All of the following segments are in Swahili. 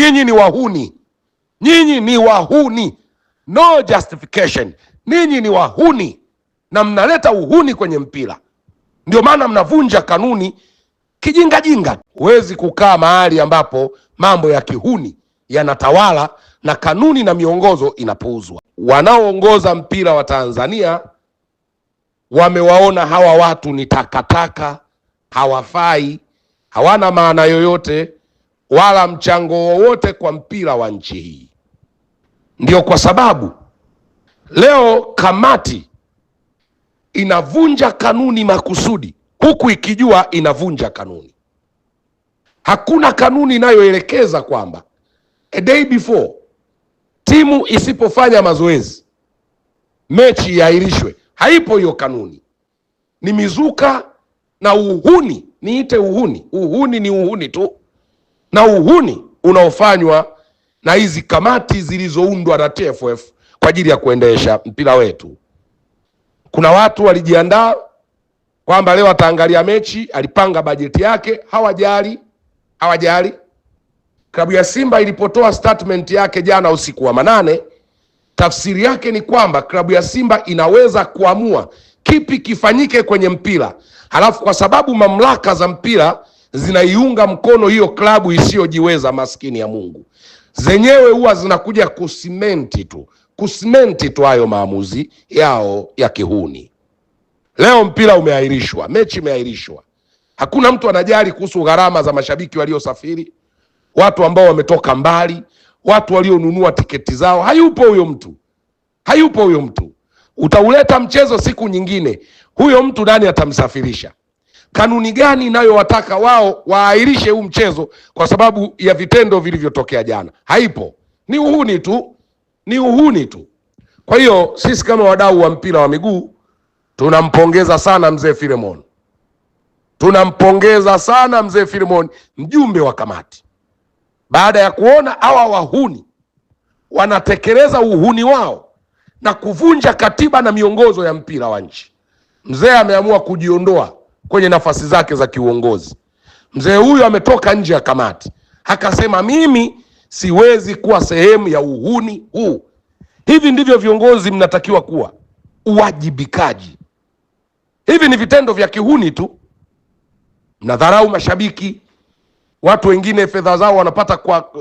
Nyinyi ni wahuni, nyinyi ni wahuni, no justification. Ninyi ni wahuni na mnaleta uhuni kwenye mpira, ndio maana mnavunja kanuni kijinga jinga. Huwezi kukaa mahali ambapo mambo ya kihuni yanatawala na kanuni na miongozo inapuuzwa. Wanaoongoza mpira wa Tanzania wamewaona hawa watu ni takataka, hawafai, hawana maana yoyote wala mchango wowote kwa mpira wa nchi hii. Ndio kwa sababu leo kamati inavunja kanuni makusudi, huku ikijua inavunja kanuni. Hakuna kanuni inayoelekeza kwamba a day before timu isipofanya mazoezi mechi iahirishwe. Haipo hiyo kanuni. Ni mizuka na uhuni, niite uhuni. Uhuni ni uhuni tu, na uhuni unaofanywa na hizi kamati zilizoundwa na TFF kwa ajili ya kuendesha mpira wetu. Kuna watu walijiandaa kwamba leo ataangalia mechi, alipanga bajeti yake, hawajali. Klabu ya Simba ilipotoa statement yake jana usiku wa manane, tafsiri yake ni kwamba klabu ya Simba inaweza kuamua kipi kifanyike kwenye mpira, halafu kwa sababu mamlaka za mpira zinaiunga mkono hiyo klabu isiyojiweza, maskini ya Mungu, zenyewe huwa zinakuja kusimenti tu hayo maamuzi yao ya kihuni. Leo mpira umeahirishwa, mechi imeahirishwa. Hakuna mtu anajali kuhusu gharama za mashabiki waliosafiri, watu ambao wametoka mbali, watu walionunua tiketi zao. Hayupo huyo mtu. Utauleta mchezo siku nyingine, huyo mtu nani atamsafirisha? Kanuni gani inayowataka wao waahirishe huu mchezo kwa sababu ya vitendo vilivyotokea jana? Haipo. Ni uhuni tu. Kwa hiyo sisi kama wadau wa mpira wa miguu tunampongeza sana mzee Filemon, mjumbe wa kamati, baada ya kuona hawa wahuni wanatekeleza uhuni wao na kuvunja katiba na miongozo ya mpira wa nchi. Mzee ameamua kujiondoa kwenye nafasi zake za kiuongozi. Mzee huyu ametoka nje ya kamati, akasema mimi siwezi kuwa sehemu ya uhuni huu. Hivi ndivyo viongozi mnatakiwa kuwa, uwajibikaji. Hivi ni vitendo vya kihuni tu. Mnadharau mashabiki, watu wengine fedha zao wanapata kwa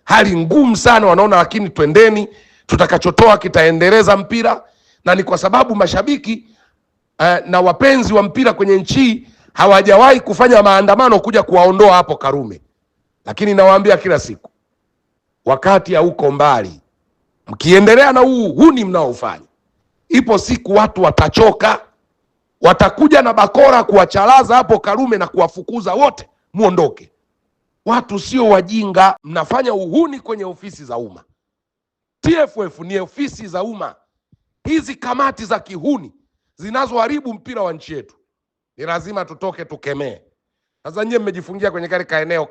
hali ngumu sana, wanaona lakini twendeni, tutakachotoa kitaendeleza mpira. Na ni kwa sababu mashabiki na wapenzi wa mpira kwenye nchi hawajawahi kufanya maandamano kuja kuwaondoa hapo Karume. Lakini nawaambia kila siku, wakati hauko mbali, mkiendelea na uhuni mnaofanya, ipo siku watu watachoka, watakuja na bakora kuwachalaza hapo Karume na kuwafukuza wote, muondoke. Watu sio wajinga, mnafanya uhuni kwenye ofisi za umma. TFF ni ofisi za umma. Hizi kamati za kihuni zinazoharibu mpira wa nchi yetu ni lazima tutoke tukemee. Sasa nyie mmejifungia kwenye kale kaeneo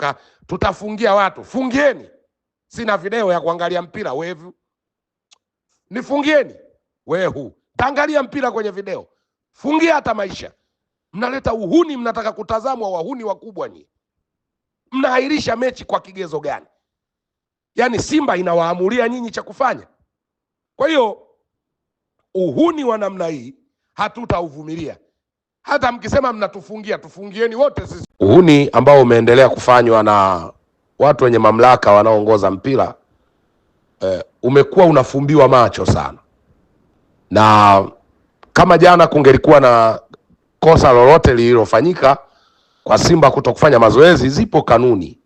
tutafungia watu. Fungieni. Sina video ya kuangalia mpira wevu. Nifungieni. Wehu. Taangalia mpira kwenye video. Fungia hata maisha. Mnaleta uhuni, mnataka kutazamwa wahuni wakubwa nyie. Mnaahirisha mechi kwa kigezo gani? Yaani Simba inawaamulia nyinyi cha kufanya? Kwa hiyo uhuni wa namna hii hatutauvumilia. Hata mkisema mnatufungia, tufungieni wote sisi. Uhuni ambao umeendelea kufanywa na watu wenye mamlaka wanaoongoza mpira umekuwa unafumbiwa macho sana. Na kama jana kungelikuwa na kosa lolote lililofanyika kwa Simba kutokufanya mazoezi, zipo kanuni.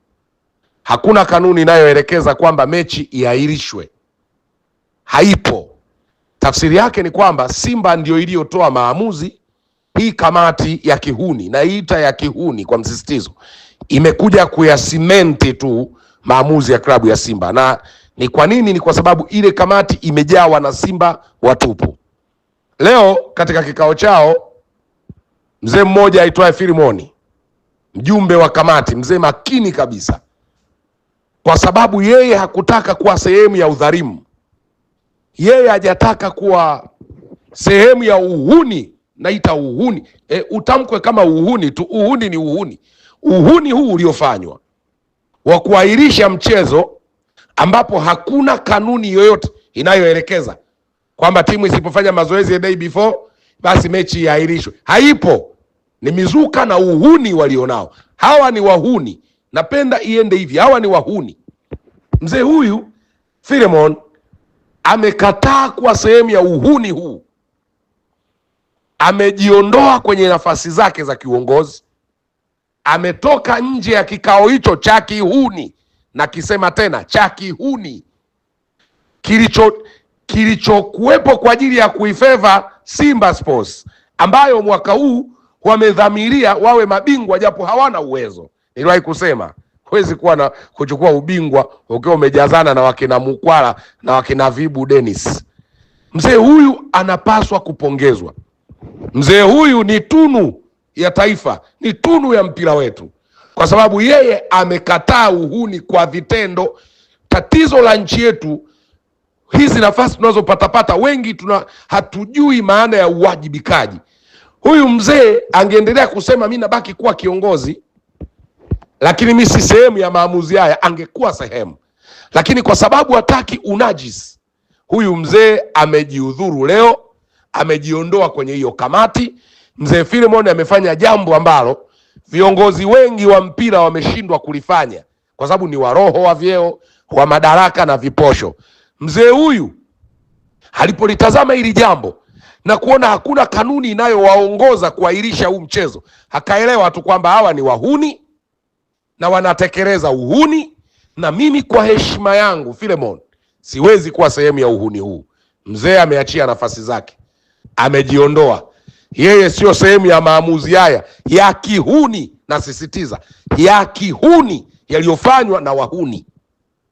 Hakuna kanuni inayoelekeza kwamba mechi iahirishwe. Haipo. Tafsiri yake ni kwamba Simba ndio iliyotoa maamuzi. Hii kamati ya kihuni, na ita ya kihuni kwa msisitizo, imekuja kuyasimenti tu maamuzi ya klabu ya Simba. Na ni kwa nini? Ni kwa sababu ile kamati imejawa na Simba watupu. Leo katika kikao chao, mzee mmoja aitwaye Filemon, mjumbe wa kamati, mzee makini kabisa, kwa sababu yeye hakutaka kuwa sehemu ya udhalimu. Yeye hajataka kuwa sehemu ya uhuni. Naita uhuni. Utamkwe kama uhuni tu. Uhuni ni uhuni. Uhuni huu uliofanywa wa kuahirisha mchezo ambapo hakuna kanuni yoyote inayoelekeza kwamba timu isipofanya mazoezi the day before basi mechi iahirishwe. Haipo. Ni mizuka na uhuni walionao. Hawa ni wahuni. Napenda iende hivi. Hawa ni wahuni. Mzee huyu Philemon amekataa kuwa sehemu ya uhuni huu. Amejiondoa kwenye nafasi zake za kiuongozi. Ametoka nje ya kikao hicho cha kihuni, na kisema tena cha kihuni, kilichokuwepo kwa ajili ya kuifeva Simba Sports, ambayo mwaka huu wamedhamiria wawe mabingwa japo hawana uwezo. Niliwahi kusema huwezi kuwa na kuchukua ubingwa ukiwa umejazana na wakina Mukwala na wakina Vibu Dennis. Mzee huyu anapaswa kupongezwa. Mzee huyu ni tunu ya taifa, ni tunu ya mpira wetu, kwa sababu yeye amekataa uhuni kwa vitendo. Tatizo la nchi yetu, hizi nafasi tunazopata wengi hatujui maana ya uwajibikaji. Huyu mzee angeendelea kusema mimi nabaki kuwa kiongozi, lakini mimi si sehemu ya maamuzi haya, angekuwa sehemu. Lakini kwa sababu hataki unajisi, huyu mzee amejiudhuru leo, amejiondoa kwenye hiyo kamati. Mzee Philemon amefanya jambo ambalo viongozi wengi wa mpira wameshindwa kulifanya, kwa sababu ni waroho wa vyeo, wa madaraka na viposho. Mzee huyu alipolitazama hili jambo na kuona hakuna kanuni inayowaongoza kuahirisha huu mchezo, akaelewa tu kwamba hawa ni wahuni na wanatekeleza uhuni, na mimi kwa heshima yangu Philemon siwezi kuwa sehemu ya uhuni huu. Mzee ameachia nafasi zake, amejiondoa. Yeye sio sehemu ya maamuzi haya ya kihuni, nasisitiza ya kihuni yaliyofanywa na wahuni.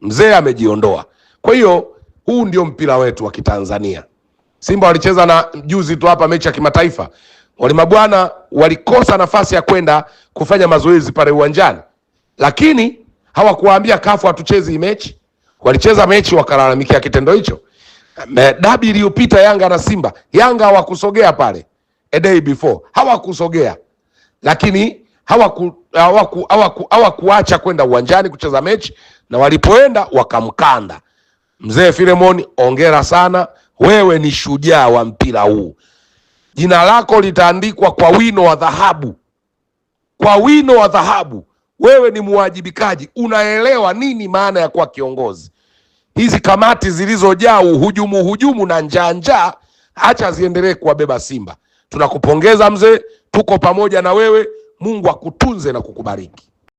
Mzee amejiondoa. Kwa hiyo huu ndio mpira wetu wa Kitanzania. Simba walicheza na juzi tu hapa mechi ya kimataifa. Wale mabwana walikosa nafasi ya kwenda kufanya mazoezi pale uwanjani, lakini hawakuambia kafu hatuchezi mechi. Walicheza mechi wakalalamikia kitendo hicho. Dabi iliyopita Yanga na Simba, Yanga hawakusogea pale a day before, hawakusogea, lakini hawakuacha kwenda uwanjani kucheza mechi, na walipoenda wakamkanda. Mzee Philemon, ongera sana, wewe ni shujaa wa mpira huu. Jina lako litaandikwa kwa wino wa dhahabu, kwa wino wa dhahabu. Wewe ni muwajibikaji, unaelewa nini maana ya kuwa kiongozi. Hizi kamati zilizojaa uhujumu na njaa, acha ziendelee kuwabeba Simba. Tunakupongeza mzee, tuko pamoja na wewe. Mungu akutunze na kukubariki.